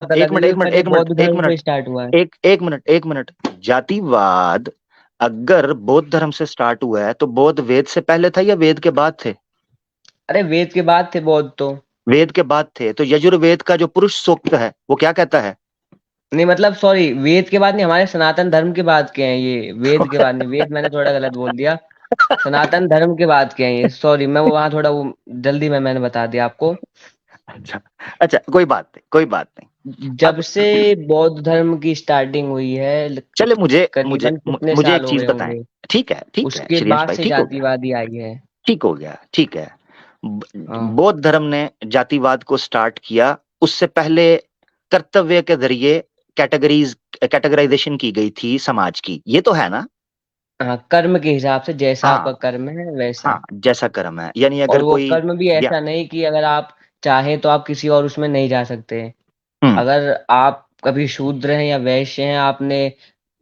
पता एक लगे मिनट कि एक मिनट पहले एक मिनट बौद्ध एक धर्म से मिनट स्टार्ट हुआ है। एक मिनट। जातिवाद अगर बौद्ध धर्म से स्टार्ट हुआ है तो बौद्ध वेद से पहले था या वेद के बाद थे? अरे वेद के बाद थे बौद्ध तो। वेद के बाद थे तो यजुर्वेद का जो पुरुष सूक्त है वो क्या कहता है? नहीं मतलब सॉरी, वेद के बाद नहीं, हमारे सनातन धर्म के बाद के हैं ये, वेद के बाद नहीं, वेद मैंने थोड़ा गलत बोल दिया। सनातन धर्म के बाद के हैं ये, सॉरी, मैं वो वहां थोड़ा वो जल्दी में मैंने बता दिया आपको। अच्छा अच्छा, कोई बात नहीं कोई बात नहीं। जब अब से बौद्ध धर्म की स्टार्टिंग हुई है, चले, मुझे मुझे करीबन कितने मुझे साल एक हो चीज गए बताएं। होंगे। ठीक है उसके श्रेयस बाद भाई, से ठीक हो गया। जातिवादी आई है। ठीक हो गया, ठीक है। हाँ बौद्ध धर्म ने जातिवाद को स्टार्ट किया, उससे पहले कर्तव्य के जरिए कैटेगराइजेशन की गई थी समाज की, ये तो है ना? हाँ, कर्म के हिसाब से जैसा आपका हाँ कर्म है वैसा। हाँ, जैसा कर्म है, यानी और अगर वो कोई कर्म भी या ऐसा नहीं कि अगर आप चाहे तो आप किसी और उसमें नहीं जा सकते। हम्म अगर आप कभी शूद्र हैं या वैश्य हैं, आपने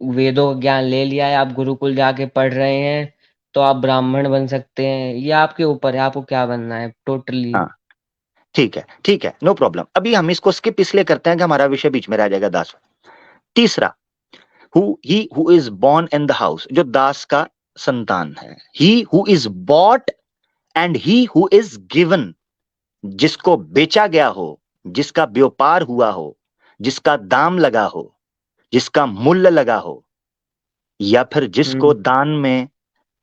वेदों का ज्ञान ले लिया है, आप गुरुकुल जाके पढ़ रहे हैं, तो आप ब्राह्मण बन सकते हैं। ये आपके ऊपर है, आपको क्या बनना है टोटली। हाँ, ठीक है, नो प्रॉब्लम। अभी हम इसको स्किप इसलिए करते हैं कि हमारा विषय बीच में रह जाएगा, दास। तीसरा, who is born in the house, जो दास का संतान है। He who is bought and he who is given, जिसको बेचा गया हो, जिसका व्यापार हुआ हो, जिसका दाम लगा हो, जिसका मूल्य लगा हो, या फिर जिसको हम्म। दान में,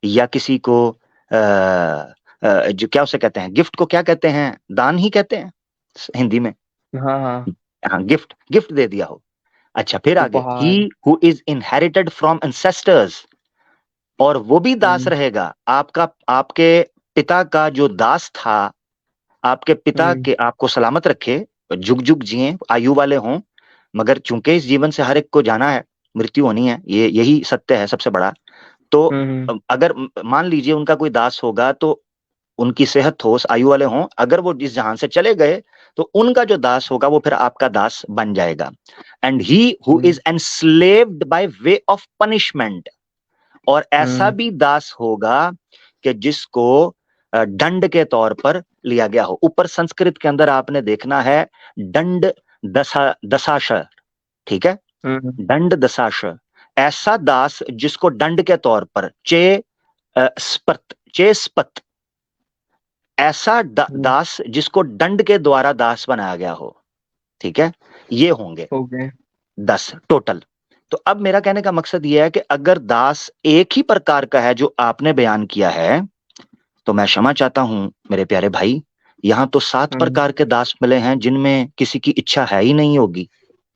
या किसी को जो क्या उसे कहते हैं, गिफ्ट को क्या कहते हैं, दान ही कहते हैं हिंदी में। हाँ हाँ। हाँ, गिफ्ट गिफ्ट दे दिया हो। अच्छा, फिर आगे, ही उपहार। Who is inherited from ancestors, और वो भी दास हम्म रहेगा। आपका, आपके पिता का जो दास था, आपके पिता हम्म के आपको सलामत रखे, जुग जुग जिए, आयु वाले हों, मगर चूंकि इस जीवन से हर एक को जाना है, मृत्यु होनी है, ये यही सत्य है सबसे बड़ा। तो हम्म अगर मान लीजिए उनका कोई दास होगा, तो उनकी सेहत हो, आयु वाले हों, अगर वो इस जहां से चले गए, तो उनका जो दास होगा वो फिर आपका दास बन जाएगा। And he who hmm is enslaved by way of punishment, और ऐसा हम्म भी दास होगा कि जिसको दंड के तौर पर लिया गया हो। ऊपर संस्कृत के अंदर आपने देखना है, दंड दशाश, ठीक है, हम्म दंड दशाश। ऐसा दास जिसको दंड के तौर पर चे स्पत, ऐसा हम्म। दास जिसको दंड के द्वारा दास बनाया गया हो, ठीक है, ये होंगे ओके। 10 टोटल। तो अब मेरा कहने का मकसद यह है कि अगर दास एक ही प्रकार का है जो आपने बयान किया है, तो मैं क्षमा चाहता हूं मेरे प्यारे भाई, यहां तो 7 हम्म। प्रकार के दास मिले हैं जिनमें किसी की इच्छा है ही नहीं होगी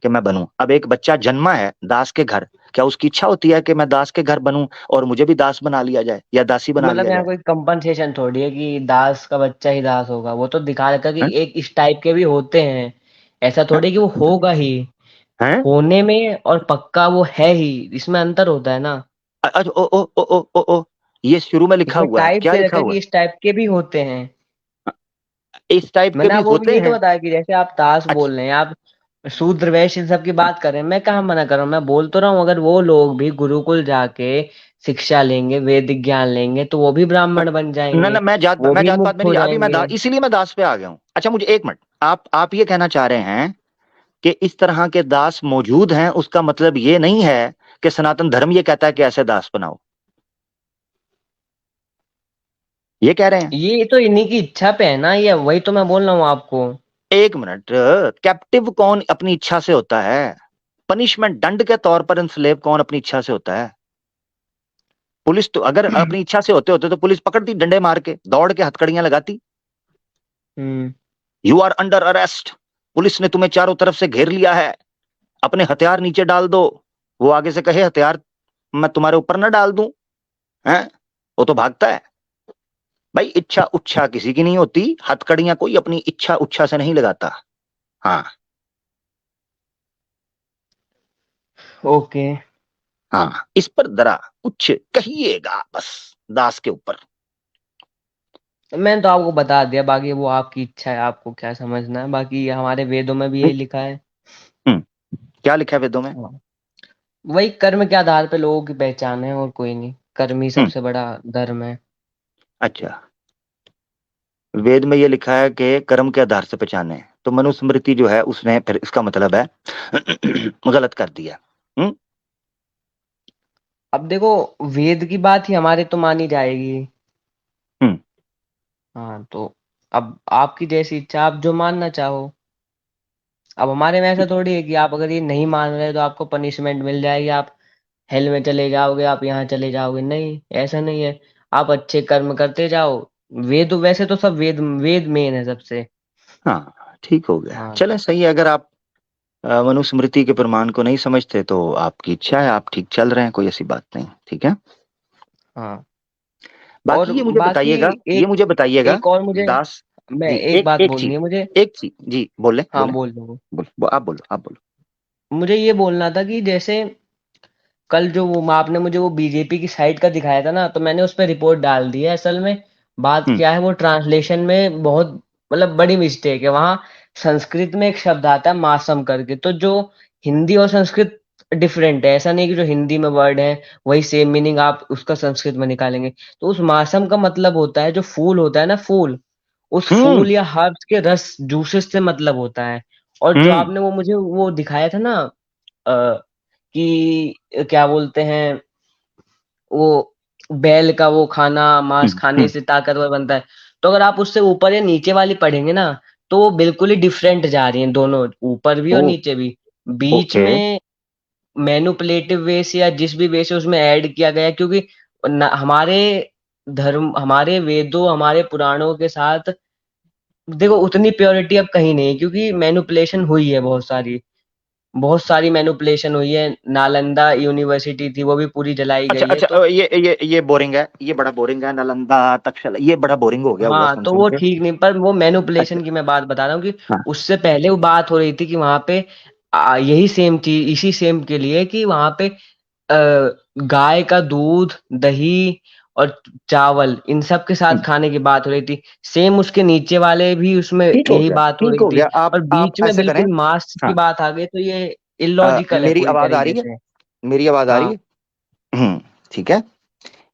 कि मैं बनूं। अब एक बच्चा जन्मा है दास के घर, क्या उसकी इच्छा होती है कि मैं दास के घर बनूं और मुझे भी दास बना लिया जाए या दासी तो बना मतलब लिया यहाँ जाए? कोई कंपनसेशन थोड़ी है कि दास का बच्चा ही दास होगा, वो तो दिखा रखा कि हैं? एक इस टाइप के भी होते हैं। ऐसा हैं? थोड़ी कि वो होगा ही। हैं? होने में और पक्का वो है ही, इसमें अंतर होता है ना। अच्छा, ओ ओ ओ ओ ओ ओ, ये शुरू में लिखा इसमें हुआ है, टाइप क्या दे लिखा रखा है हुआ कि इस टाइप के भी होते हैं। है? इस टाइप के मैंने भी आपको भी होते ये तो हैं? बताया कि जैसे आप दास अच्छा, बोल रहे हैं, आप शूद्र वैश्य इन सब की बात कर रहे हैं, मैं कहाँ मना कर रहा हूँ, मैं बोल तो रहा हूँ अगर वो लोग भी गुरुकुल जाके शिक्षा लेंगे, वैदिक ज्ञान लेंगे, तो वो भी ब्राह्मण बन ना ना, जाएंगे, वो मैं भी जात पात मुक्त में हो नहीं, अभी मैं जाएंगे। इसीलिए मैं दास पे आ गया हूँ। अच्छा, मुझे एक मिनट, आप ये कहना चाह रहे हैं कि इस तरह के दास मौजूद हैं, उसका मतलब ये नहीं है कि सनातन धर्म ये कहता है कि ऐसे दास बनाओ, ये कह रहे हैं? ये तो इन्हीं की इच्छा पे है ना, ये वही तो मैं बोल रहा हूँ आपको। एक मिनट, कैप्टिव कौन अपनी इच्छा से होता है? पनिशमेंट, दंड के तौर पर इंस्लेव कौन अपनी इच्छा से होता है? पुलिस तो अगर अपनी इच्छा से होते होते तो पुलिस पकड़ती डंडे मार के, दौड़ के हथकड़ियां लगाती। हम्म। You are under arrest, police ने तुम्हें चारों तरफ से घेर लिया है, अपने हथियार नीचे डाल दो। वो आगे से कहे हथियार मैं तुम्हारे ऊपर ना डाल दूं, हैं? वो तो भागता है। भाई, इच्छा उच्छा किसी की नहीं होती, हथकड़ियां कोई अपनी इच्छा उच्छा से नहीं लगाता। हाँ ओके। हाँ, इस पर जरा कुछ कहिएगा बस, दास के ऊपर। मैंने तो आपको बता दिया, बाकी वो आपकी इच्छा है, आपको क्या समझना है, बाकी हमारे वेदों में भी हम्म, यही लिखा है। क्या लिखा है वेदों में? हाँ। वही कर्म के आधार पे लोगों की पहचान है, और कोई नहीं, कर्म ही हम्म, सबसे बड़ा धर्म है। अच्छा, वेद में ये लिखा है कि कर्म के आधार से पहचाने। तो मनुस्मृति जो है उसने फिर इसका मतलब है गलत कर दिया। अब देखो, वेद की बात ही हमारे तो मानी जाएगी। हम्म हाँ तो अब आपकी जैसी इच्छा, आप जो मानना चाहो। अब हमारे में ऐसा थोड़ी है कि आप अगर ये नहीं मान रहे तो आपको पनिशमेंट मिल जाएगी, आप हेल में चले जाओगे, आप यहाँ चले जाओगे। नहीं, ऐसा नहीं है। आप अच्छे कर्म करते जाओ। वेद, वैसे तो सब वेद, वेद मेन है सबसे। हाँ ठीक हो गया, हाँ चले सही है। अगर आप मनुस्मृति के प्रमाण को नहीं समझते तो आपकी इच्छा है, आप ठीक चल रहे हैं, कोई ऐसी बात नहीं, ठीक है। हाँ। बाकी और ये मुझे बाकी बताइएगा, ये एक मुझे बताइएगा एक और मुझे, दास। मैं जी, एक एक बात एक बोलनी चीज, है मुझे। एक चीज जी, बोले हाँ बोले, बोल दो। आप बोलो, आप बोलो। मुझे ये बोलना था कि जैसे कल जो वो आपने मुझे वो बीजेपी की साइट का दिखाया था ना, तो मैंने उस पर रिपोर्ट डाल दी है। असल में बात हम्म क्या है, वो ट्रांसलेशन में बहुत मतलब बड़ी मिस्टेक है। वहाँ संस्कृत में एक शब्द आता है मासम करके, तो जो हिंदी और संस्कृत डिफरेंट है। ऐसा नहीं कि जो हिंदी में वर्ड है वही सेम मीनिंग आप उसका संस्कृत में निकालेंगे। तो उस मासम का मतलब होता है जो फूल होता है ना, फूल, उस हम्म फूल या हर्ब्स के रस, जूसेस से मतलब होता है। और जो हम्म आपने वो मुझे वो दिखाया था ना, कि क्या बोलते हैं वो, बैल का वो खाना, मांस खाने हम्म। से ताकतवर बनता है। तो अगर आप उससे ऊपर या नीचे वाली पढ़ेंगे ना, तो वो बिल्कुल ही डिफरेंट जा रही हैं दोनों, ऊपर भी ओ, और नीचे भी। बीच ओके। में मैनुपुलेटिव वे से या जिस भी वे से उसमें ऐड किया गया है, क्योंकि हमारे धर्म, हमारे वेदों, हमारे पुराणों के साथ देखो उतनी प्योरिटी अब कहीं नहीं है, क्योंकि मैनुपुलेशन हुई है बहुत सारी, बहुत सारी मैनुपुलेशन हुई है। नालंदा यूनिवर्सिटी थी, वो भी पूरी जलाई अच्छा गई है। अच्छा, तो ये बोरिंग है, ये बड़ा बोरिंग है, नालंदा तक्षशिला, ये बड़ा बोरिंग हो गया हुआ हाँ, सुन तो सुन वो के। ठीक नहीं, पर वो अच्छा। मैनुपुलेशन की मैं बात बता रहा हूँ कि हाँ। उससे पहले वो बात हो रही थी कि वहां पे यही सेम चीज, इसी सेम के लिए कि वहां पे गाय का दूध, दही और चावल, इन सब के साथ हम्म, खाने की बात हो रही थी। सेम उसके नीचे वाले भी उसमें ठीक हो यही गया, बात हो ठीक रही हो थी। गया। और आप बीच में ऐसे करें। बिल्कुल मांस की हाँ। बात आ गई, तो ये इलॉजिकल है मेरी पूरी आवाज आ तरीके रही है? से। मेरी आवाज आ रही हाँ। है? ठीक है।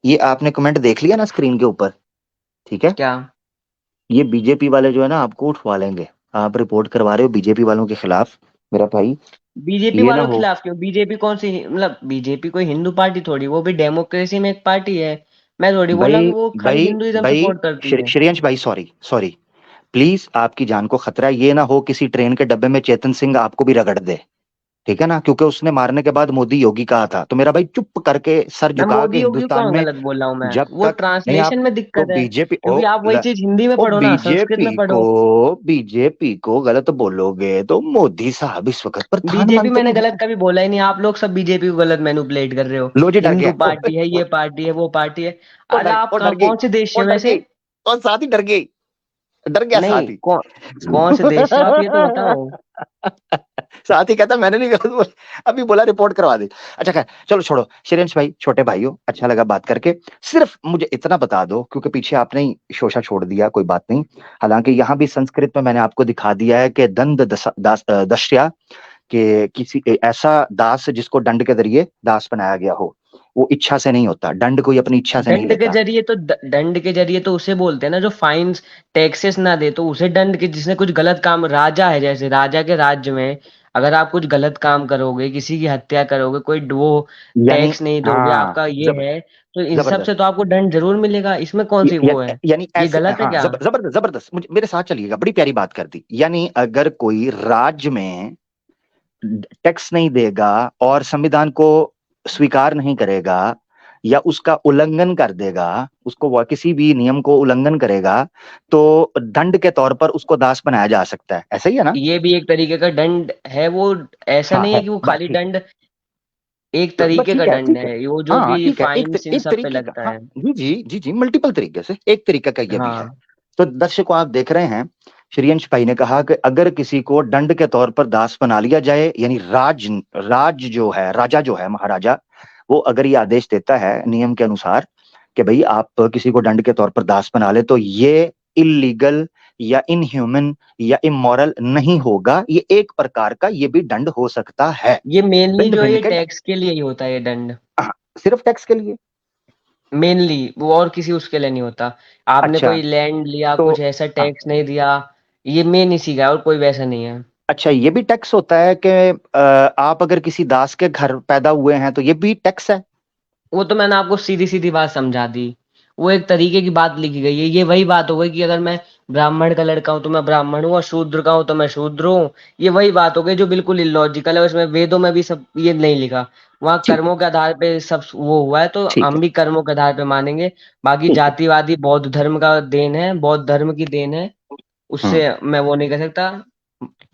ये आपने कमेंट देख लिया ना स्क्रीन के ऊपर? ठीक है। क्या? ये बीजेपी वाले जो है ना आपको उठवा लेंगे। आप रिपोर्ट करवा रहे हो बीजेपी वालों के खिलाफ, मेरा भाई। बीजेपी ये ना वालों के हो। खिलाफ क्यों? बीजेपी कौन सी, मतलब बीजेपी कोई हिंदू पार्टी थोड़ी, वो भी डेमोक्रेसी में एक पार्टी है। मैं थोड़ी बोला कि भाई वो खाली भाई हिंदुइज्म भाई, सपोर्ट करती है। श्रेयंश भाई, सॉरी सॉरी, प्लीज, आपकी जान को खतरा है। ये ना हो किसी ट्रेन के डब्बे में चेतन सिंह आपको भी रगड़ दे, ठीक है ना, क्योंकि उसने मारने के बाद मोदी योगी कहा था। तो मेरा भाई चुप करके सर मैं झुका के मोदी योगी हिंदुस्तान कौन में, गलत बोल रहा हूँ? मैं जब वो तक नहीं आप, ट्रांसलेशन में तो दिक्कत है, बीजेपी क्योंकि आप वही चीज हिंदी में पढ़ो ना, संस्कृत में पढ़ो। बीजेपी को गलत बोलोगे तो मोदी साहब इस वक्त बीजेपी प्रधानमंत्री मैंने गलत हैं। कभी बोला ही नहीं, आप लोग सब बीजेपी को गलत मैनिपुलेट कर रहे हो। लो जी, डर हिंदू गया। पार्टी है, ये पार्टी है, वो पार्टी है। अरे आप ओ डर गई, कौन से देश ओ से डर वैसे? गई, और साथ ही डर गई, डर गया नहीं, साथ ही। कौन से देश से हो आप, ये तो बताओ। साथ ही कहता मैंने नहीं गलत बोला, अभी बोला रिपोर्ट करवा दे। अच्छा खैर चलो छोड़ो, श्रेयंश भाई, छोटे भाई हो, अच्छा लगा बात करके। सिर्फ मुझे इतना बता दो, क्योंकि पीछे आपने ही शोषा छोड़ दिया, कोई बात नहीं। हालांकि यहाँ भी संस्कृत में मैंने आपको दिखा दिया है कि दंड दस्या, कि किसी ऐसा दास जिसको दंड के जरिए दास बनाया गया हो, वो इच्छा से नहीं होता, दंड कोई अपनी इच्छा से नहीं दंड के लेता। जरिए तो दंड के जरिए तो उसे बोलते हैं ना जो फाइन्स, टैक्सेस ना दे, तो उसे दंड के, जिसने कुछ गलत काम, राजा है जैसे, राजा के राज्य में अगर आप कुछ गलत काम करोगे, किसी की हत्या करोगे, कोई वो यानी टैक्स नहीं दोगे, हाँ, आपका ये है, तो इन सब से जबरदस्त। तो आपको दंड जरूर मिलेगा। इसमें कौन सी वो है? यानी ये ऐसे, गलत है हाँ, क्या? जबरदस्त जबरदस्त, मुझे मेरे साथ चलिएगा, बड़ी प्यारी बात कर दी। यानी अगर कोई राज्य में टैक्स नहीं देगा और संविधान को स्वीकार नहीं करेगा, या उसका उल्लंघन कर देगा, उसको वह किसी भी नियम को उल्लंघन करेगा, तो दंड के तौर पर उसको दास बनाया जा सकता है, ऐसा ही है ना? ये भी एक तरीके का दंड है वो। ऐसा हाँ नहीं है, है कि वो बस खाली ठीक है। दंड, एक तो बस तरीके का ठीक है, दंड ठीक है। है वो, जो हाँ कि ठीक है, फाइन्स इन एक सब पे तरीके का, लगता हाँ है। जी जी जी जी, मल्टीपल तरीके से, एक तरीके का ये भी है। हाँ। तो दर्शकों, आप देख रहे हैं, श्रीयंश भाई ने कहा कि अगर किसी को दंड के तौर पर दास बना लिया जाए, यानी राज जो है, राजा जो है, महाराजा, वो अगर ये आदेश देता है नियम के अनुसार कि भाई आप किसी को दंड के तौर पर दास बना ले, तो ये इलीगल या इनह्यूमन या इमोरल नहीं होगा। ये एक प्रकार का ये भी दंड हो सकता है। ये मेनली भिन्न जो भिन्न ये के टैक्स के लिए ही होता है ये दंड, हाँ, सिर्फ टैक्स के लिए। मेनली वो, और किसी उसके लिए नहीं होता। आपने अच्छा, कोई लैंड लिया, तो कुछ ऐसा हाँ, टैक्स नहीं दिया, ये मेन इसी का है और कोई वैसा नहीं है। अच्छा, ये भी टैक्स होता है कि आप अगर किसी दास के घर पैदा हुए हैं तो ये भी टैक्स है? वो तो मैंने आपको सीधी सीधी बात समझा दी। वो एक तरीके की बात लिखी गई है, ये वही बात हो गई कि अगर मैं ब्राह्मण का लड़का हूं तो मैं ब्राह्मण हूँ, और शूद्र का हूं तो मैं शूद्र हूँ। ये वही बात हो गई जो बिल्कुल इलॉजिकल है, उसमें वेदों में भी सब ये नहीं लिखा। वहाँ ठीक है, कर्मों के आधार पे सब वो हुआ है, तो ठीक है, हम भी कर्मों के आधार पे मानेंगे। बाकी ठीक है। जातिवादी बौद्ध धर्म का देन है, बौद्ध धर्म की देन है। हम्म। उससे मैं वो नहीं कर सकता।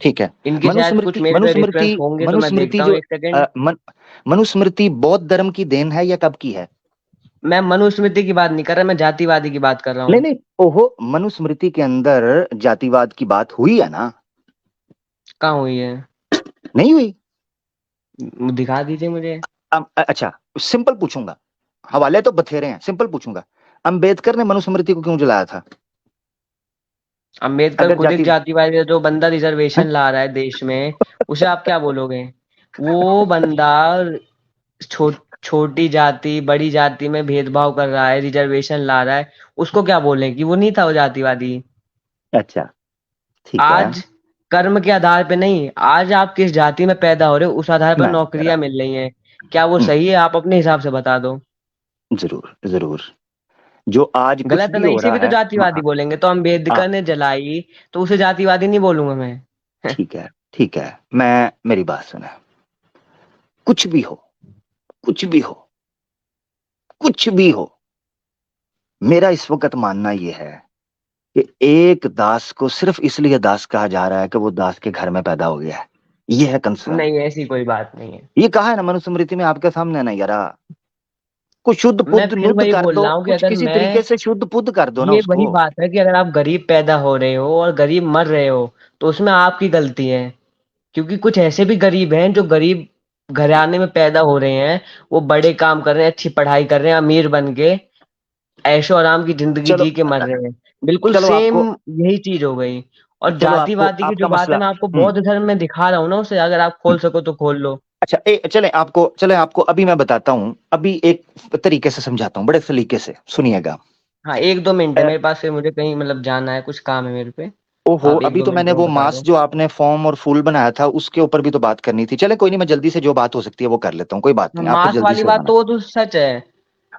ठीक है। इनके शायद कुछ मनुस्मृति मेरे पे मनुस्मृति रेफरेंस होंगे तो मैं मनुस्मृति देखता हूँ जो एक सेकंड। मनुस्मृति बौद्ध धर्म की देन है या कब की है? मैं मनुस्मृति की बात नहीं कर रहा, मैं जातिवादी की बात कर रहा नहीं हूँ। नहीं, ओहो, मनुस्मृति के अंदर जातिवाद की बात हुई है ना? कहाँ हुई है? नहीं हुई? दिखा दीजिए मुझे। अच्छा, सिंपल पूछूंगा, हवाले तो बथेरे हैं, सिंपल पूछूंगा। अंबेडकर ने मनुस्मृति को क्यों जलाया था? अम्बेडकर अगर खुद एक जाति जातिवादी है, जो बंदा हैं? रिजर्वेशन ला रहा है देश में, उसे आप क्या बोलोगे? वो बंदा छोटी जाति बड़ी जाति में भेदभाव कर रहा है, रिजर्वेशन ला रहा है, उसको क्या बोले कि वो नहीं था वो जातिवादी? अच्छा, ठीक है। आज कर्म के आधार पे नहीं, आज आप किस जाति में पैदा हो रहे हो उस आधार पर मैं जरा नौकरियां मिल रही हैं। क्या वो हम्म, सही है? आप अपने हिसाब से बता दो। जरूर जरूर। जो आज कुछ गलत है भी ना, हो इसे रहा भी तो है, जातिवादी बोलेंगे, तो आ, अम्बेडकर ने जलाई तो उसे जातिवादी नहीं बोलूंगा मैं। ठीक है, ठीक है। मैं मेरी बात सुना, कुछ भी हो, कुछ भी हो, कुछ भी हो, मेरा इस वक्त मानना यह है कि एक दास को सिर्फ इसलिए दास कहा जा रहा है कि वो दास के घर में पैदा हो गया है। यह है कंसर्न। नहीं, ऐसी कोई बात नहीं है। ये कहा है ना मनुस्मृति में, आपके सामने है ना यारा। कुछ शुद्ध मैं पुद्ध फिर नुद्ध वही कर बोल दो, रहा हूँ कि कुछ अगर किसी मैं, तरीके से शुद्ध पुद्ध कर दो ना ये वही उसको। बात है कि अगर आप गरीब पैदा हो रहे हो और गरीब मर रहे हो तो उसमें आपकी गलती है। क्योंकि कुछ ऐसे भी गरीब हैं जो गरीब घराने में पैदा हो रहे हैं, वो बड़े काम कर रहे हैं, अच्छी पढ़ाई कर रहे हैं, अमीर बन के ऐशो आराम की जिंदगी चलो, जी के मर रहे हैं। बिल्कुल चलो सेम आपको यही चीज हो गई। और चलो आपको जातिवादी की जो आपका बात है, मसला। मैं आपको हम्म। बौद्ध धर्म में दिखा रहा हूँ ना, उसे अगर आप खोल सको तो खोल लो। अच्छा, चले आपको अभी मैं बताता हूं, अभी एक तरीके से समझाता हूं, बड़े सलीके से सुनिएगा। हाँ, 1-2 मिनट है मेरे पास, फिर मुझे कहीं मतलब जाना है, कुछ काम है मेरे पे, तो ओहो, आप एक अभी दो तो मिनट मैंने में वो बता मास दो। जो आपने फॉर्म और फूल बनाया था उसके ऊपर भी तो बात करनी थी। चले कोई नहीं, मैं जल्दी से जो बात हो सकती है वो कर लेता हूँ, कोई बात हाँ, नहीं, आप फिर मास जल्दी वाली से बात बताना। तो वो तो सच है।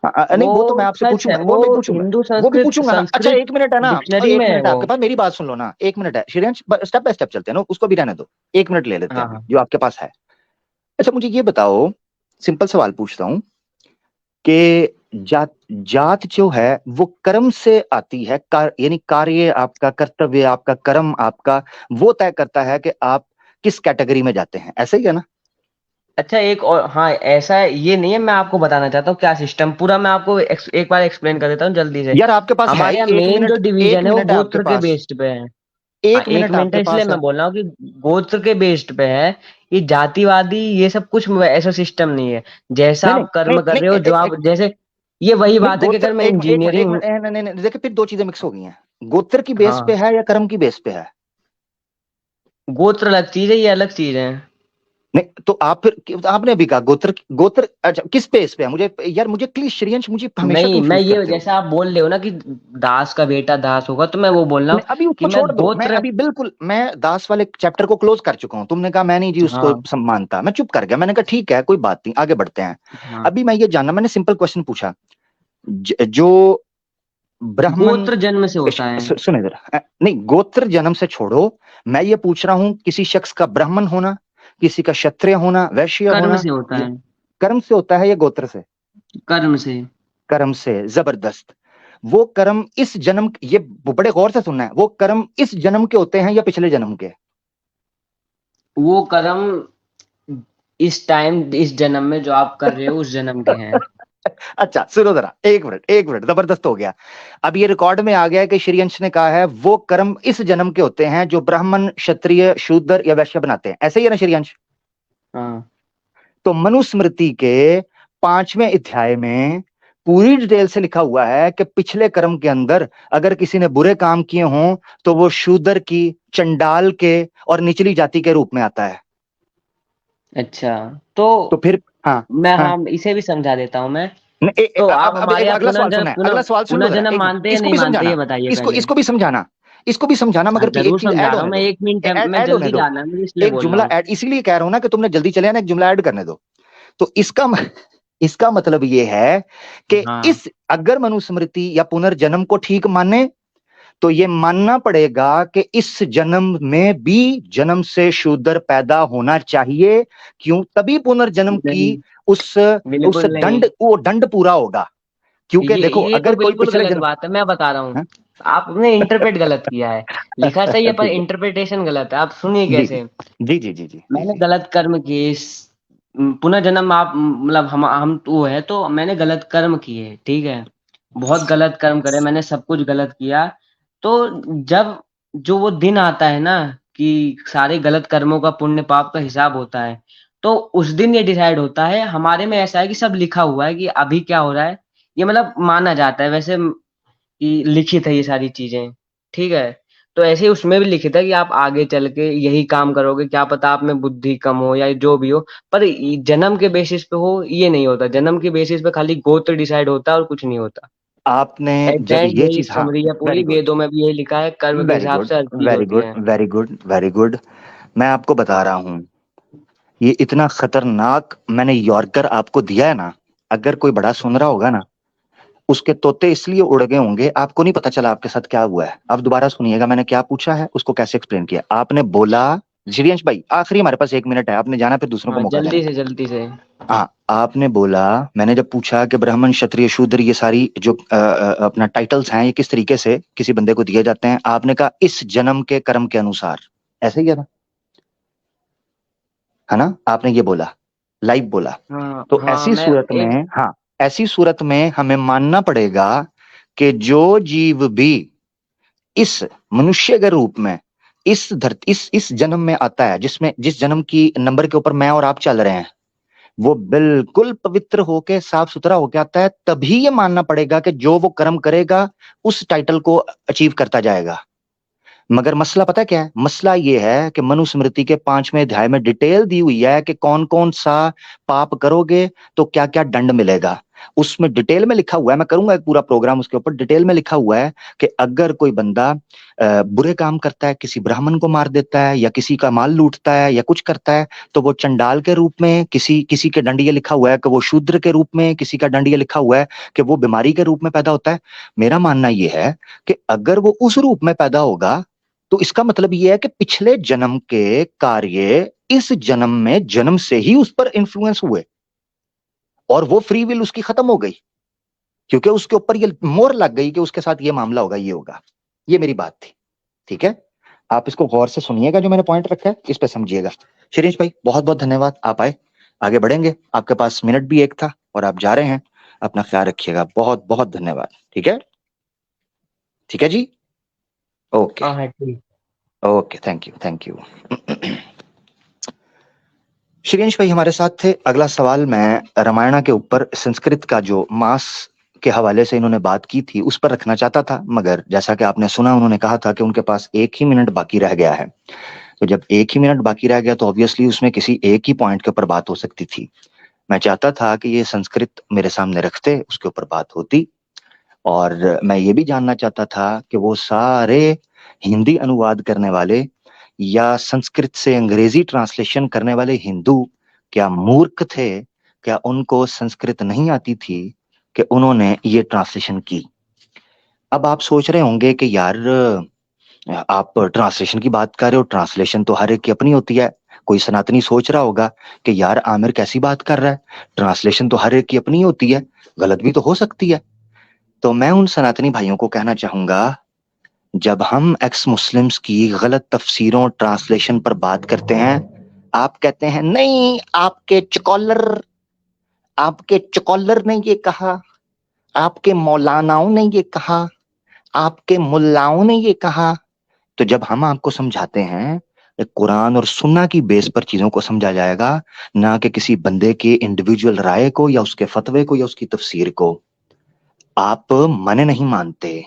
नहीं, वो वो तो मैं आपसे सच है, पूछूंगा, वो वो भी पूछूंगा। हिंदू वो भी संस्कृत पूछूंगा ना। अच्छा, संस्कृत एक मिनट है ना, डिक्शनरी में एक है मिनट है वो। आपके पास, मेरी बात सुन लो ना, एक मिनट है श्रेयांश, स्टेप बाय स्टेप चलते हैं ना, उसको भी रहने दो। एक मिनट ले लेते हैं हाँ अभी हाँ। जो आपके पास है। अच्छा, मुझे ये बताओ, सिंपल सवाल पूछता हूँ कि जात जात जो है वो कर्म से आती है, यानी कार्य आपका, कर्तव्य आपका, कर्म आपका, वो तय करता है कि आप किस कैटेगरी में जाते हैं, ऐसे ही है ना? अच्छा, एक और, हाँ ऐसा है, ये नहीं है, मैं आपको बताना चाहता हूँ क्या सिस्टम पूरा, मैं आपको एक बार एक्सप्लेन कर देता हूँ जल्दी से। यार आपके पास है हमारे ही यहाँ एक मेन जो मिनट, एक डिवीजन है वो मिनट है आपके गोत्र के पास, बेस्ड पे है। हाँ, एक एक मिनट मिनट आपके है, इसलिए पास है। मैं बोल रहा हूँ कि गोत्र के बेस्ड पे है। ये जातिवादी ये सब कुछ ऐसा सिस्टम नहीं है। जैसा नहीं नहीं आप नहीं कर्म कर नहीं, रहे हो, जो आप जैसे, ये वही नहीं बात है कि गोत्र, अगर मैं एक मिनट, इंजीनियरिंग, नहीं नहीं नहीं, देखिए फिर दो चीजें मिक्स हो गई हैं। गोत्र की बेस पे हाँ, है या कर्म की बेस पे है? गोत्र अलग चीज है, ये अलग चीज है। नहीं तो आप फिर, आपने अभी कहा गोत्र, गोत्र अच्छा किस बेस पे है? मुझे यार, मुझे क्लियर श्रेयांश, मुझे हमेशा नहीं, मैं कंफ्यूज ये करते हो। जैसा आप बोल रहे हो ना कि दास का बेटा दास होगा, तो मैं वो बोल रहा हूँ नहीं, अभी कि उसको मैं छोड़ दो, मैं गोत्र, अभी बिल्कुल, मैं दास वाले चैप्टर को क्लोज कर चुका हूं। तुमने कहा मैं नहीं जी उसको हाँ मानता, मैं चुप कर गया, मैंने कहा ठीक है कोई बात नहीं, आगे बढ़ते हैं। हाँ, अभी मैं ये जानना, मैंने सिंपल क्वेश्चन पूछा, जो ब्राह्मण, गोत्र जन्म से होता है। सुने जरा, नहीं गोत्र जन्म से छोड़ो, मैं ये पूछ रहा हूं किसी शख्स का ब्राह्मण होना, किसी का क्षत्रिय होना, वैश्य कर्म होना, से होता ये है। कर्म से होता है या गोत्र से? कर्म से। कर्म से, जबरदस्त। वो कर्म इस जन्म, ये बड़े गौर से सुनना है, वो कर्म इस जन्म के होते हैं या पिछले जन्म के? वो कर्म इस टाइम इस जन्म में जो आप कर रहे हो उस जन्म के हैं। अच्छा सुनो जरा, एक मिनट, एक मिनट, जबरदस्त हो गया। अब ये रिकॉर्ड में आ गया है कि श्रीयंश ने कहा है वो कर्म इस जन्म के होते हैं जो ब्राह्मण, क्षत्रिय, शूद्र या वैश्य बनाते हैं, ऐसे ही है ना श्रीयंश? हाँ, तो मनुस्मृति के 5वें अध्याय में पूरी डिटेल से लिखा हुआ है कि पिछले कर्म के अंदर अगर किसी ने बुरे काम किए हों तो वो शूद्र की, चंडाल के और निचली जाति के रूप में आता है। अच्छा, तो तो फिर हाँ, मैं, हाँ, हाँ, इसे भी समझा देता हूँ मैं। नहीं, तो आप अब हमारे एक यहाँ अगला सवाल सुनना है, पुनः अगला सवाल सुन लो जरा, पुनर्जन्म एक मिनट, मानते हैं या इसको नहीं भी मानते, समझाना, ये बताइए इसको पहले। इसको भी समझाना। इसको भी समझाना, हाँ मगर एक जरूर चीज समझा ऐड रहा हूँ होने मैं, दो, 1 मिनट है, मैं ऐड होने जल्दी दो, जाना है मुझे इसलिए एक बोल रहा जुमला हूँ। ऐड इसीलिए कह रहा हूं ना कि तुमने जल्दी चले आना, एक जुमला ऐड करने दो। तो इसका मतलब ये है कि हाँ इस अगर मनुस्मृति या पुनर्जन्म को ठीक माने, तो ये मानना पड़ेगा कि इस जन्म में भी जन्म से शूद्र पैदा होना चाहिए। क्यों? तभी पुनर्जन्म की नहीं, उस बिल्कुल नहीं। वो दंड पूरा होगा। क्योंकि देखो, ये तो अगर कोई बिल्कुल पिछले गलत जन्म, बात है, मैं बता रहा हूँ। हाँ? आपने इंटरप्रेट गलत किया है। लिखा सही है पर ठीक है, इंटरप्रिटेशन गलत है। आप सुनिए जी जी कैसे। जी जी जी जी जी मैंने जी। गलत कर्म किए पुनर्जन्म आप मतलब हम वो है तो मैंने गलत कर्म किए, ठीक है। बहुत गलत कर्म करे मैंने, सब कुछ गलत किया। तो जब जो वो दिन आता है ना कि सारे गलत कर्मों का पुण्य पाप का हिसाब होता है, तो उस दिन ये डिसाइड होता है। हमारे में ऐसा है कि सब लिखा हुआ है कि अभी क्या हो रहा है, ये मतलब माना जाता है वैसे कि लिखित है ये सारी चीजें, ठीक है। तो ऐसे ही उसमें भी लिखित है कि आप आगे चल के यही काम करोगे, क्या पता आप में बुद्धि कम हो या जो भी हो। पर जन्म के बेसिस पे हो ये नहीं होता, जन्म के बेसिस पे खाली गोत्र डिसाइड होता है और कुछ नहीं होता। आपने एट द जब एंड ये यही चीज, हाँ, समरी है पूरी, वेरी गुड, वेदों में भी यही लिखा है, कर्म के वेरी हिसाब गुड, से हर चीज वेरी होती गुड, है। Very good, very good. मैं आपको बता रहा हूं, ये इतना खतरनाक मैंने यॉर्कर आपको दिया है ना, अगर कोई बड़ा सुन रहा होगा ना, उसके तोते इसलिए उड़ गए होंगे, आपको नहीं पता चला आपके साथ क्या हुआ है। आप दोबारा सुनिएगा मैंने क्या पूछा है, उसको कैसे एक्सप्लेन किया। आपने बोला, श्रेयांश भाई आखिरी हमारे पास 1 मिनट है, आपने जाना फिर दूसरों को हाँ मौका देना। जल्दी से जल्दी से। हाँ, आपने बोला, मैंने जब पूछा कि ब्राह्मण क्षत्रिय शूद्र ये सारी जो अपना टाइटल्स हैं ये किस तरीके से किसी बंदे को दिए जाते हैं, आपने कहा इस जन्म के कर्म के अनुसार। ऐसे ही किया था, है ना? आपने ये बोला, लाइव बोला। हाँ तो हाँ ऐसी मैं सूरत एक में, हाँ, ऐसी सूरत में हमें मानना पड़ेगा कि जो जीव भी इस मनुष्य के रूप में इस धरती इस जन्म में आता है, जिसमें जिस जन्म की नंबर के ऊपर मैं और आप चल रहे हैं, वो बिल्कुल पवित्र होके साफ सुथरा होके आता है, तभी ये मानना पड़ेगा कि जो वो कर्म करेगा उस टाइटल को अचीव करता जाएगा। मगर मसला पता क्या है? मसला ये है कि मनुस्मृति के 5वें अध्याय में डिटेल दी हुई है कि कौन कौन सा पाप करोगे तो क्या क्या दंड मिलेगा। उसमें डिटेल में लिखा हुआ है, मैं करूंगा एक पूरा प्रोग्राम उसके ऊपर, डिटेल में लिखा हुआ है कि अगर कोई बंदा बुरे काम करता है, किसी ब्राह्मण को मार देता है या किसी का माल लूटता है या कुछ करता है, तो वो चंडाल के रूप में, किसी किसी के दंड ये लिखा हुआ है कि वो शूद्र के रूप में, किसी का दंड ये लिखा हुआ है कि वो बीमारी के रूप में पैदा होता है। मेरा मानना यह है कि अगर वो उस रूप में पैदा होगा, तो इसका मतलब यह है कि पिछले जन्म के कार्य इस जन्म में जन्म से ही उस पर इन्फ्लुएंस हुए और वो फ्री विल उसकी खत्म हो गई, क्योंकि उसके ऊपर ये मोहर लग गई कि उसके साथ ये मामला होगा, ये होगा। ये मेरी बात थी, ठीक है? आप इसको गौर से सुनिएगा, जो मैंने पॉइंट रखा है इस पे समझिएगा। शिरीष भाई बहुत बहुत धन्यवाद, आप आए, आगे बढ़ेंगे, आपके पास मिनट भी एक था और आप जा रहे हैं। अपना ख्याल रखिएगा, बहुत बहुत धन्यवाद। ठीक है, ठीक है जी, ओके, हाँ हाँ ठीक। Okay, thank you, thank you. Shreyansh भाई हमारे साथ थे। अगला सवाल, मैं रामायण के ऊपर संस्कृत का जो मास के हवाले से इन्होंने बात की थी उस पर रखना चाहता था, मगर जैसा कि आपने सुना उन्होंने कहा था कि उनके पास 1 ही मिनट बाकी रह गया है। तो जब 1 ही मिनट बाकी रह गया तो ऑब्वियसली उसमें किसी एक ही पॉइंट के ऊपर बात हो सकती थी। मैं चाहता था कि ये संस्कृत मेरे सामने रखते, उसके ऊपर बात होती, और मैं ये भी जानना चाहता था कि वो सारे हिंदी अनुवाद करने वाले या संस्कृत से अंग्रेजी ट्रांसलेशन करने वाले हिंदू क्या मूर्ख थे? क्या उनको संस्कृत नहीं आती थी कि उन्होंने ये ट्रांसलेशन की? अब आप सोच रहे होंगे कि यार आप ट्रांसलेशन की बात कर रहे हो, ट्रांसलेशन तो हर एक की अपनी होती है। कोई सनातनी सोच रहा होगा कि यार आमिर कैसी बात कर रहा है, ट्रांसलेशन तो हर एक की अपनी होती है, गलत भी तो हो सकती है। तो मैं उन सनातनी भाइयों को कहना चाहूंगा, जब हम एक्स मुस्लिम्स की गलत तफसीरों ट्रांसलेशन पर बात करते हैं, आप कहते हैं नहीं आपके चकॉलर ने ये कहा, आपके मौलानाओं ने ये कहा, आपके मुल्लाओं ने ये कहा। तो जब हम आपको समझाते हैं, कुरान और सुन्ना की बेस पर चीजों को समझा जाएगा, ना कि किसी बंदे के इंडिविजुअल राय को या उसके फतवे को या उसकी तफसीर को। आप मन नहीं मानते,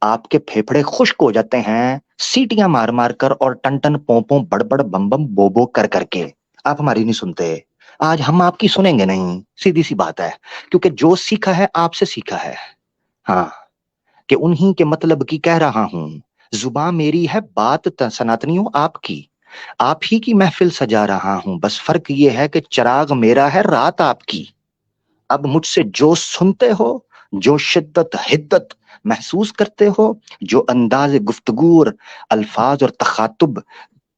आपके फेफड़े खुश्क हो जाते हैं सीटियां मार मार कर और टन टन पोंपों बड़बड़ बम बम बोबो कर करके। आप हमारी नहीं सुनते, आज हम आपकी सुनेंगे नहीं, सीधी सी बात है, क्योंकि जो सीखा है आपसे सीखा है। हाँ, कि उन्हीं के मतलब की कह रहा हूं, जुबान मेरी है, बात सनातनियों आपकी। आप ही की महफिल सजा रहा हूं, बस फर्क ये है कि चिराग मेरा है, रात आपकी। अब मुझसे जो सुनते हो, जो शिद्दत हिद्दत महसूस करते हो, जो अंदाज गुफ्तगू और अल्फाज और तखातुब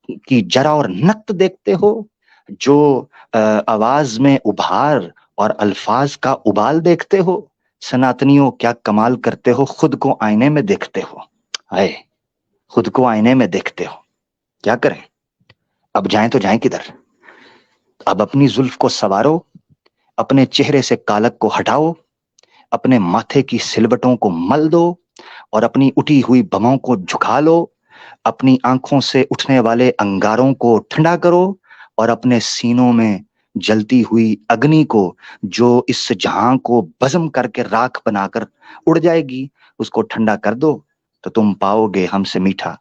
की जरा और नक्त देखते हो, जो आवाज में उभार और अल्फाज का उबाल देखते हो, सनातनियों क्या कमाल करते हो, खुद को आईने में देखते हो। आए, खुद को आईने में देखते हो। क्या करें, अब जाएं तो जाएं किधर। अब अपनी जुल्फ को सवारो, अपने चेहरे से कालक को हटाओ, अपने माथे की सिलवटों को मल दो और अपनी उठी हुई बमों को झुका लो। अपनी आंखों से उठने वाले अंगारों को ठंडा करो और अपने सीनों में जलती हुई अग्नि को, जो इस जहां को बज़म करके राख बनाकर उड़ जाएगी, उसको ठंडा कर दो। तो तुम पाओगे हमसे मीठा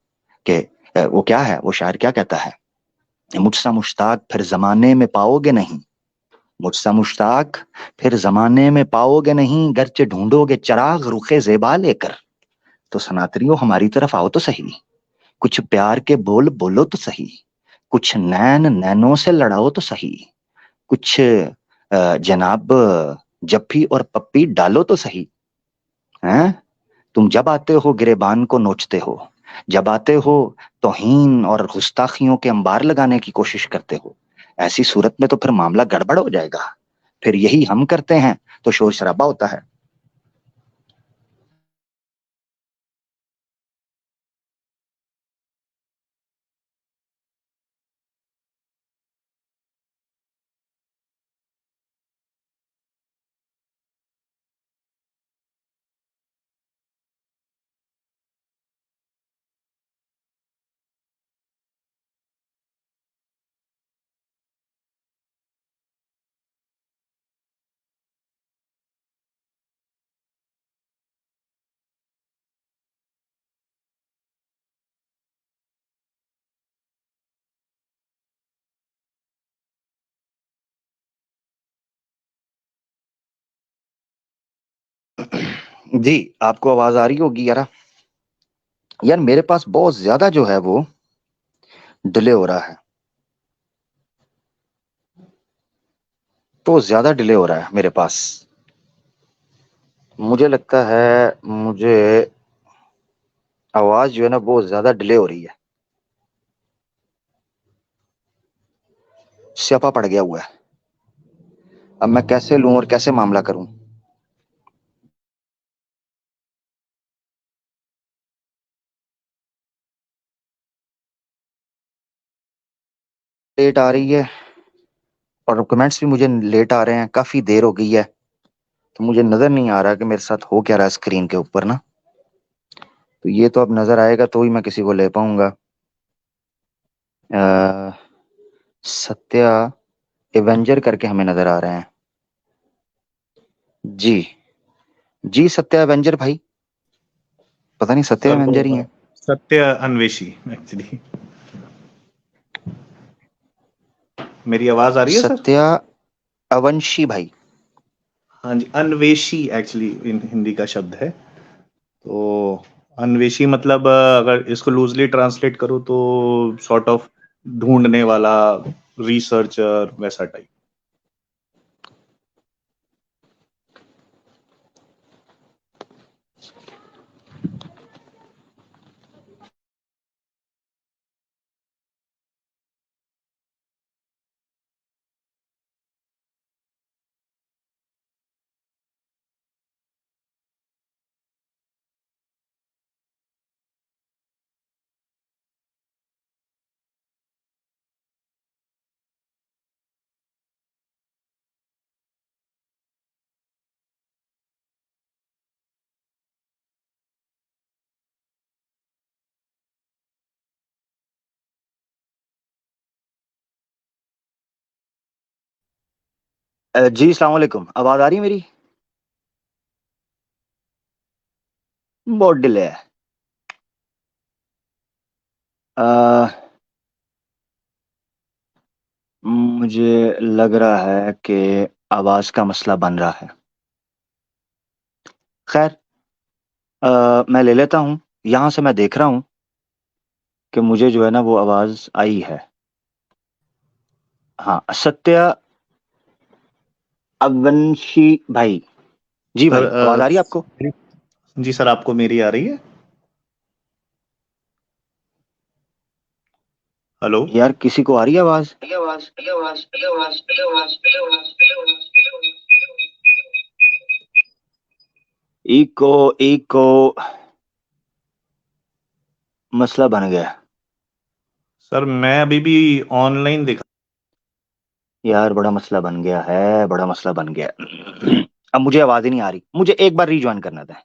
के वो क्या है, वो शायर क्या कहता है, मुझसा मुश्ताक फिर जमाने में पाओगे नहीं, मुझसा मुश्ताक फिर जमाने में पाओगे नहीं, गर्चे ढूंढोगे चिराग रुखे ज़ेबा लेकर। तो सनातनियों हमारी तरफ आओ तो सही, कुछ प्यार के बोल बोलो तो सही, कुछ नैन नैनों से लड़ाओ तो सही, कुछ जनाब जप्फी और पप्पी डालो तो सही। हैं, तुम जब आते हो गिरेबान को नोचते हो, जब आते हो तौहीन और गुस्ताखियों के अंबार लगाने की कोशिश करते हो। ऐसी सूरत में तो फिर मामला गड़बड़ हो जाएगा, फिर यही हम करते हैं तो शोर शराबा होता है। जी, आपको आवाज आ रही होगी यार। यार मेरे पास बहुत ज्यादा जो है वो डिले हो रहा है, तो ज्यादा डिले हो रहा है मेरे पास। मुझे लगता है मुझे आवाज जो है ना बहुत ज्यादा डिले हो रही है, स्यापा पड़ गया हुआ है। अब मैं कैसे लूं और कैसे मामला करूं। लेट आ रही है और कमेंट्स भी मुझे लेट आ रहे हैं, काफी देर हो गई है, तो मुझे नजर नहीं आ रहा कि मेरे साथ हो क्या रहा है स्क्रीन के ऊपर ना। तो ये तो अब नजर आएगा तो ही मैं किसी को ले पाऊंगा। अ, सत्या एवेंजर करके हमें नजर आ रहे हैं। जी, जी सत्या एवेंजर भाई, पता नहीं सत्या सर एवेंजर ही वो है। सत्य अन्वेषी एक्चुअली। मेरी आवाज आ रही है सर? सत्या अवंशी भाई। हाँ जी, अन्वेषी एक्चुअली इन हिंदी का शब्द है। तो अन्वेषी मतलब अगर इसको लूजली ट्रांसलेट करूँ तो सॉर्ट ऑफ ढूंढने वाला, रिसर्चर, वैसा टाइप। जी सलाम वालेकुम, आवाज आ रही है मेरी? बहुत डिले है। अ, मुझे लग रहा है कि आवाज का मसला बन रहा है। खैर, मैं ले लेता हूँ, यहां से मैं देख रहा हूँ कि मुझे जो है ना वो आवाज आई है। हाँ, सत्या अवंशी भाई। जी सर भाई, आवाज आ रही है आपको? जी सर, आपको मेरी आ रही है? हेलो। यार किसी को आ रही है आवाज? इको इको, मसला बन गया। सर मैं अभी भी ऑनलाइन दिखा। यार बड़ा मसला बन गया है, बड़ा मसला बन गया। अब मुझे आवाज ही नहीं आ रही, मुझे एक बार रिज्वाइन करना था।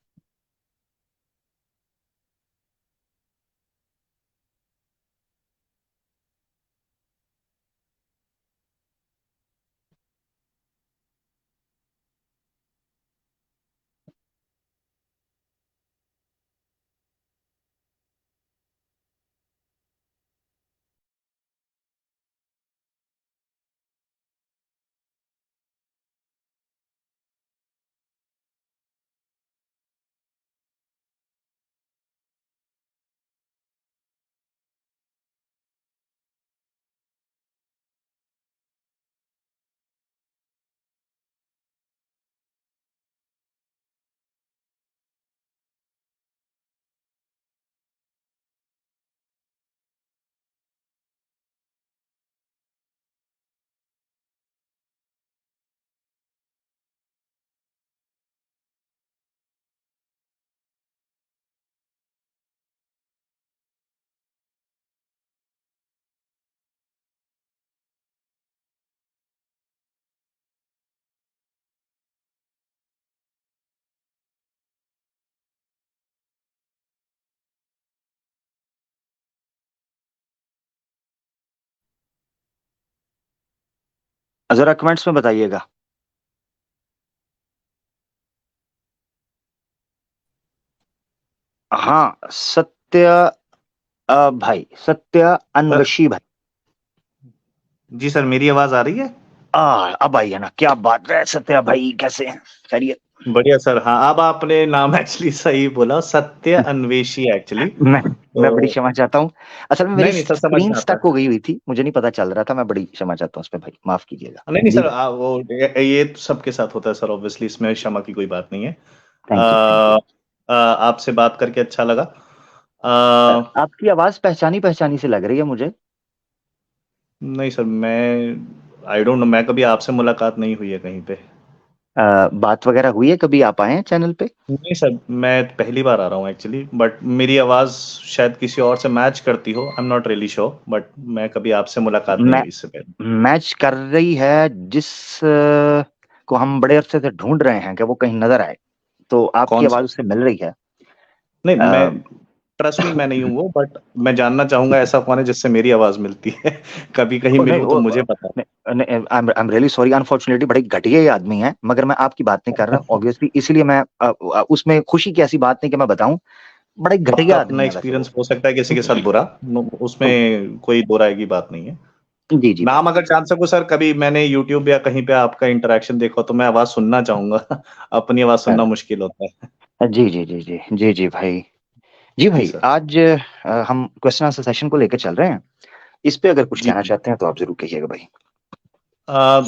जरा कमेंट्स में बताइएगा। हाँ, सत्य भाई, सत्य सर अनवशी भाई। जी सर, मेरी आवाज आ रही है? अब आई है ना, क्या बात है सत्या भाई, कैसे हैं? खैरियत? बढ़िया सर। हाँ, अब आपने नाम एक्चुअली सही बोला, सत्य अन्वेषी एक्चुअली। मैं तो मैं बड़ी क्षमा चाहता हूँ। असल में मेरी नहीं नहीं सर, समझ स्क्रीन में आता स्टक है। हो गई हुई थी, मुझे नहीं पता चल रहा था। मैं बड़ी क्षमा चाहता हूँ उस पे भाई, माफ कीजिएगा। नहीं नहीं जी सर, भाई, वो ये तो सबके साथ होता है सर, ऑब्वियसली इसमें क्षमा की कोई बात नहीं है। Thank you thank you. आपसे बात करके अच्छा लगा। अ, आपकी आवाज पहचानी पहचानी से लग रही है मुझे। नहीं सर, मैं आई डोंट नो, मैं कभी आपसे मुलाकात नहीं हुई है कहीं पे। बात वगैरह हुई है कभी? आप आए हैं चैनल पे? नहीं सर, मैं पहली बार आ रहा हूँ एक्चुअली, बट मेरी आवाज शायद किसी और से मैच करती हो, I am not really sure, but मैं कभी आपसे मुलाकात नहीं मैं हुई इससे पहले। मैच कर रही है, जिस को हम बड़े अरसे से ढूंढ रहे हैं कि वो कहीं नजर आए, तो आपकी कौन आवाज सा? उससे मिल रही है। नहीं, मैं अ, ट्रस्ट मी, मैं नहीं हूँ वो, बट मैं जानना चाहूंगा ऐसा कौन है जिससे मेरी आवाज मिलती है। कभी कहीं नहीं मिलूं तो मुझे पता I am really sorry, unfortunately बड़े घटिया ये आदमी है, मगर मैं आपकी बात नहीं कर रहा ऑब्वियसली, इसलिए मैं उसमें खुशी की ऐसी बात नहीं कि मैं बताऊं। बड़े आपका घटिया अपना आदमी है वैसे एक्सपीरियंस वो। हो सकता है किसी के साथ बुरा, उसमें कोई दो राय की बात नहीं है। जी जी भाई। नाम अगर जान सकूं सर, कभी मैंने यूट्यूब या कहीं पे आपका इंटरेक्शन देखा तो मैं आवाज सुनना चाहूंगा। अपनी आवाज सुनना मुश्किल होता है। जी जी जी जी जी जी भाई। जी जी भाई, सर। आज हम क्वेश्चन आंसर सेशन को लेकर चल रहे हैं। इस पे अगर कुछ जी कहना चाहते हैं तो आप जरूर कहिएगा भाई।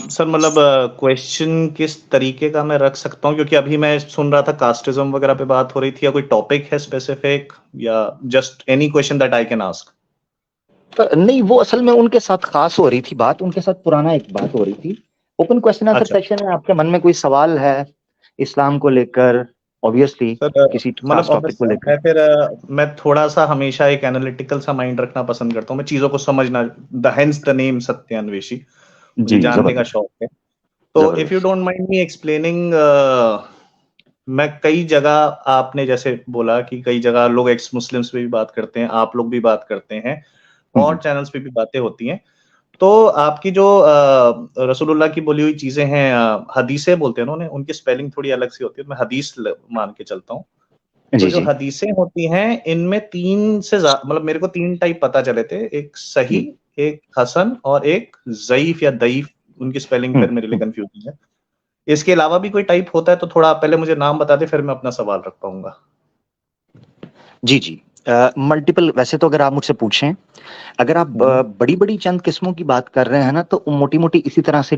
सर, मतलब क्वेश्चन किस तरीके का मैं रख सकता हूँ, क्योंकि अभी मैं सुन रहा था कास्टिज्म वगैरह पे बात हो रही थी, या कोई टॉपिक है स्पेसिफिक, या just any question that I can ask? नहीं, वो असल में उनके साथ खास हो रही थी बात, उनके साथ पुराना एक बात हो रही थी। ओपन क्वेश्चन आंसर अच्छा सेक्शन है, आपके मन में कोई सवाल है इस्लाम को लेकर, ऑब्वियसली सर, किसी मतलब खास टॉपिक को लेकर? मैं थोड़ा सा हमेशा एक एनालिटिकल सा माइंड रखना पसंद करता हूँ, मैं चीजों को समझना, द हेंस द नेम सत्यान्वेषी। मुझे जी, जानने का जबरदस्त शौक है। तो इफ यू जबरदस्त। डोंट माइंड मी एक्सप्लेनिंग, मैं कई जगह, आपने जैसे बोला कि कई जगह लोग एक्स मुस्लिम्स पे भी बात करते हैं, आप लोग भी बात करते हैं, और हम्म, चैनल्स पे भी बातें होती हैं। तो आपकी जो रसूलुल्लाह की बोली हुई चीजें हैं, हदीसें बोलते हैं उन्होंने, उनकी स्पेलिंग थोड़ी अलग सी होती है, मैं हदीस मान के चलता हूँ। तो जी जो जी हदीसें होती हैं, इनमें मतलब मेरे को तीन टाइप पता चले थे, एक सही, जी। एक हसन और एक ज़ईफ या दईफ। उनकी स्पेलिंग हम्म, फिर मेरे लिए हम्म, कंफ्यूजिंग है। इसके अलावा भी कोई टाइप होता है तो थोड़ा आप पहले मुझे नाम बता दे, फिर मैं अपना सवाल रख पाऊंगा। जी जी। मल्टीपल, वैसे तो अगर आप मुझसे पूछें, अगर आप बड़ी बड़ी चंद किस्मों की बात कर रहे हैं ना, तो मोटी मोटी इसी तरह से